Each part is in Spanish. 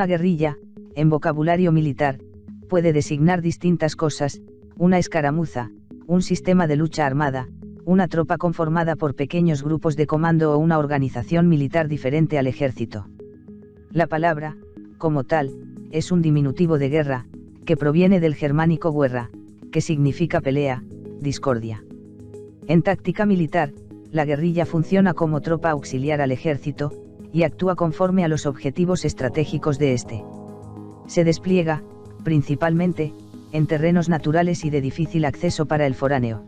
Una guerrilla, en vocabulario militar, puede designar distintas cosas: una escaramuza, un sistema de lucha armada, una tropa conformada por pequeños grupos de comando o una organización militar diferente al ejército. La palabra, como tal, es un diminutivo de guerra, que proviene del germánico guerra, que significa pelea, discordia. En táctica militar, la guerrilla funciona como tropa auxiliar al ejército, y actúa conforme a los objetivos estratégicos de este. Se despliega, principalmente, en terrenos naturales y de difícil acceso para el foráneo.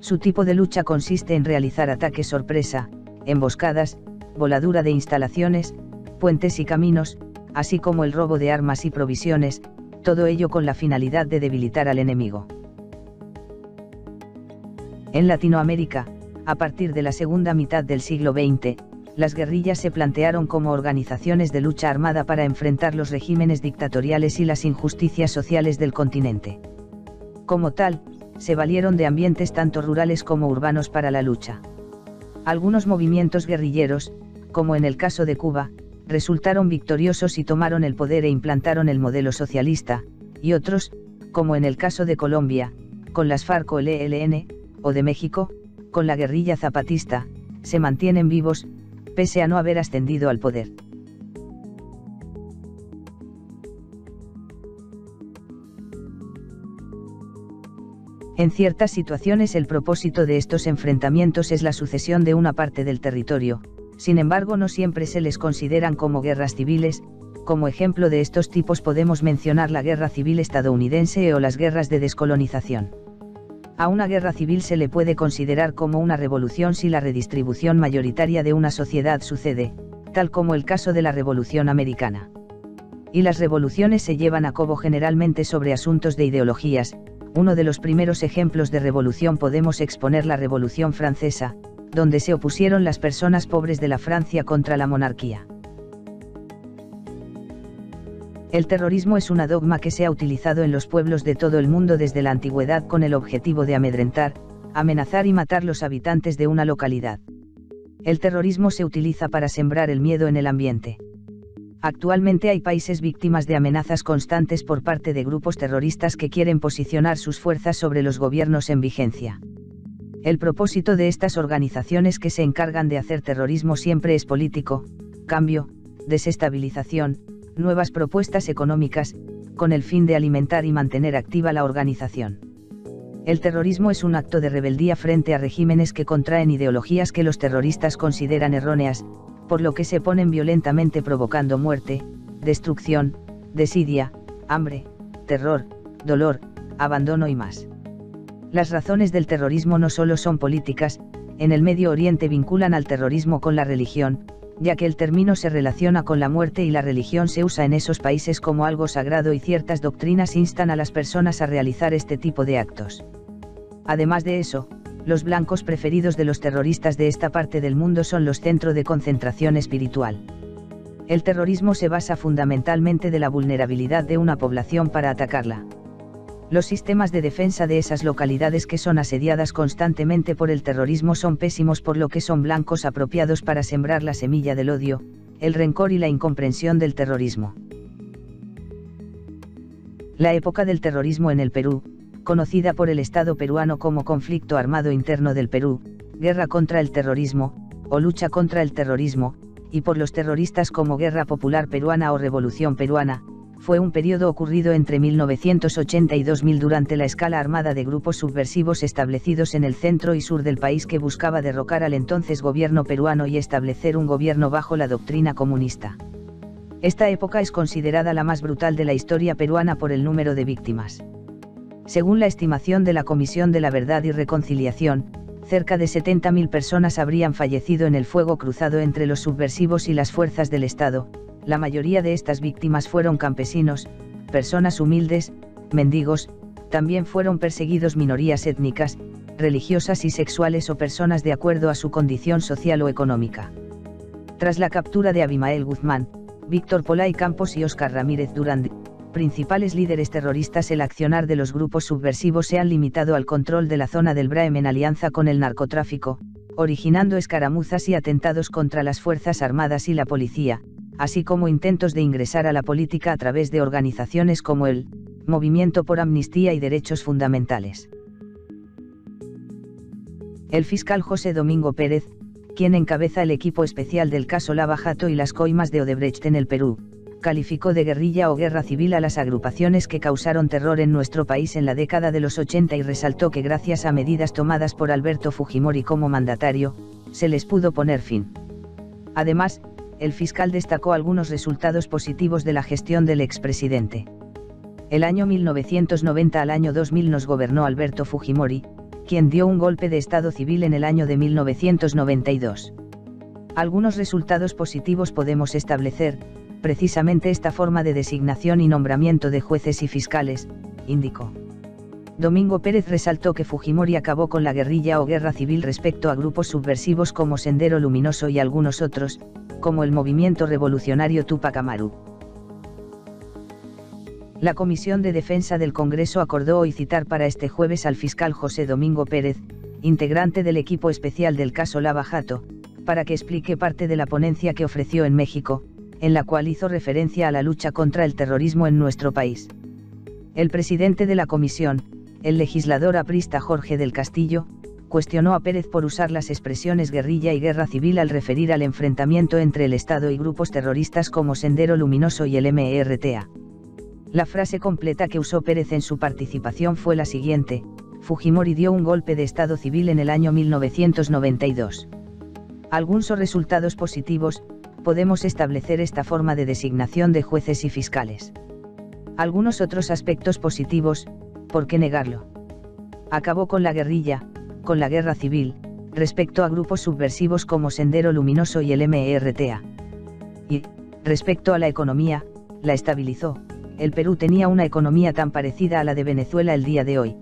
Su tipo de lucha consiste en realizar ataques sorpresa, emboscadas, voladura de instalaciones, puentes y caminos, así como el robo de armas y provisiones, todo ello con la finalidad de debilitar al enemigo. En Latinoamérica, a partir de la segunda mitad del siglo XX, las guerrillas se plantearon como organizaciones de lucha armada para enfrentar los regímenes dictatoriales y las injusticias sociales del continente. Como tal, se valieron de ambientes tanto rurales como urbanos para la lucha. Algunos movimientos guerrilleros, como en el caso de Cuba, resultaron victoriosos y tomaron el poder e implantaron el modelo socialista, y otros, como en el caso de Colombia, con las FARC o el ELN, o de México, con la guerrilla zapatista, se mantienen vivos, pese a no haber ascendido al poder. En ciertas situaciones el propósito de estos enfrentamientos es la sucesión de una parte del territorio, sin embargo no siempre se les consideran como guerras civiles. Como ejemplo de estos tipos podemos mencionar la Guerra Civil estadounidense o las guerras de descolonización. A una guerra civil se le puede considerar como una revolución si la redistribución mayoritaria de una sociedad sucede, tal como el caso de la Revolución Americana. Y las revoluciones se llevan a cabo generalmente sobre asuntos de ideologías. Uno de los primeros ejemplos de revolución podemos exponer la Revolución Francesa, donde se opusieron las personas pobres de la Francia contra la monarquía. El terrorismo es una dogma que se ha utilizado en los pueblos de todo el mundo desde la antigüedad con el objetivo de amedrentar, amenazar y matar los habitantes de una localidad. El terrorismo se utiliza para sembrar el miedo en el ambiente. Actualmente hay países víctimas de amenazas constantes por parte de grupos terroristas que quieren posicionar sus fuerzas sobre los gobiernos en vigencia. El propósito de estas organizaciones que se encargan de hacer terrorismo siempre es político: cambio, desestabilización, nuevas propuestas económicas, con el fin de alimentar y mantener activa la organización. El terrorismo es un acto de rebeldía frente a regímenes que contraen ideologías que los terroristas consideran erróneas, por lo que se oponen violentamente provocando muerte, destrucción, desidia, hambre, terror, dolor, abandono y más. Las razones del terrorismo no solo son políticas. En el Medio Oriente vinculan al terrorismo con la religión, ya que el término se relaciona con la muerte y la religión se usa en esos países como algo sagrado y ciertas doctrinas instan a las personas a realizar este tipo de actos. Además de eso, los blancos preferidos de los terroristas de esta parte del mundo son los centros de concentración espiritual. El terrorismo se basa fundamentalmente de la vulnerabilidad de una población para atacarla. Los sistemas de defensa de esas localidades que son asediadas constantemente por el terrorismo son pésimos, por lo que son blancos apropiados para sembrar la semilla del odio, el rencor y la incomprensión del terrorismo. La época del terrorismo en el Perú, conocida por el Estado peruano como conflicto armado interno del Perú, guerra contra el terrorismo, o lucha contra el terrorismo, y por los terroristas como Guerra Popular Peruana o Revolución Peruana, fue un periodo ocurrido entre 1980 y 2000 durante la escala armada de grupos subversivos establecidos en el centro y sur del país que buscaba derrocar al entonces gobierno peruano y establecer un gobierno bajo la doctrina comunista. Esta época es considerada la más brutal de la historia peruana por el número de víctimas. Según la estimación de la Comisión de la Verdad y Reconciliación, cerca de 70.000 personas habrían fallecido en el fuego cruzado entre los subversivos y las fuerzas del Estado. La mayoría de estas víctimas fueron campesinos, personas humildes, mendigos. También fueron perseguidos minorías étnicas, religiosas y sexuales o personas de acuerdo a su condición social o económica. Tras la captura de Abimael Guzmán, Víctor Polay Campos y Óscar Ramírez Durán, principales líderes terroristas, el accionar de los grupos subversivos se han limitado al control de la zona del Braem en alianza con el narcotráfico, originando escaramuzas y atentados contra las Fuerzas Armadas y la policía, así como intentos de ingresar a la política a través de organizaciones como el Movimiento por Amnistía y Derechos Fundamentales. El fiscal José Domingo Pérez, quien encabeza el equipo especial del caso Lava Jato y las coimas de Odebrecht en el Perú, calificó de guerrilla o guerra civil a las agrupaciones que causaron terror en nuestro país en la década de los 80 y resaltó que gracias a medidas tomadas por Alberto Fujimori como mandatario, se les pudo poner fin. Además, el fiscal destacó algunos resultados positivos de la gestión del expresidente. El año 1990 al año 2000 nos gobernó Alberto Fujimori, quien dio un golpe de Estado civil en el año de 1992. Algunos resultados positivos podemos establecer, precisamente esta forma de designación y nombramiento de jueces y fiscales, indicó. Domingo Pérez resaltó que Fujimori acabó con la guerrilla o guerra civil respecto a grupos subversivos como Sendero Luminoso y algunos otros, como el movimiento revolucionario Túpac Amaru. La Comisión de Defensa del Congreso acordó hoy citar para este jueves al fiscal José Domingo Pérez, integrante del equipo especial del caso Lava Jato, para que explique parte de la ponencia que ofreció en México, en la cual hizo referencia a la lucha contra el terrorismo en nuestro país. El presidente de la comisión, el legislador aprista Jorge del Castillo, cuestionó a Pérez por usar las expresiones guerrilla y guerra civil al referir al enfrentamiento entre el Estado y grupos terroristas como Sendero Luminoso y el MRTA. La frase completa que usó Pérez en su participación fue la siguiente: Fujimori dio un golpe de Estado civil en el año 1992. Algunos resultados positivos, podemos establecer esta forma de designación de jueces y fiscales. Algunos otros aspectos positivos, ¿por qué negarlo? Acabó con la guerrilla, con la guerra civil, respecto a grupos subversivos como Sendero Luminoso y el MRTA. Y, respecto a la economía, la estabilizó. El Perú tenía una economía tan parecida a la de Venezuela el día de hoy.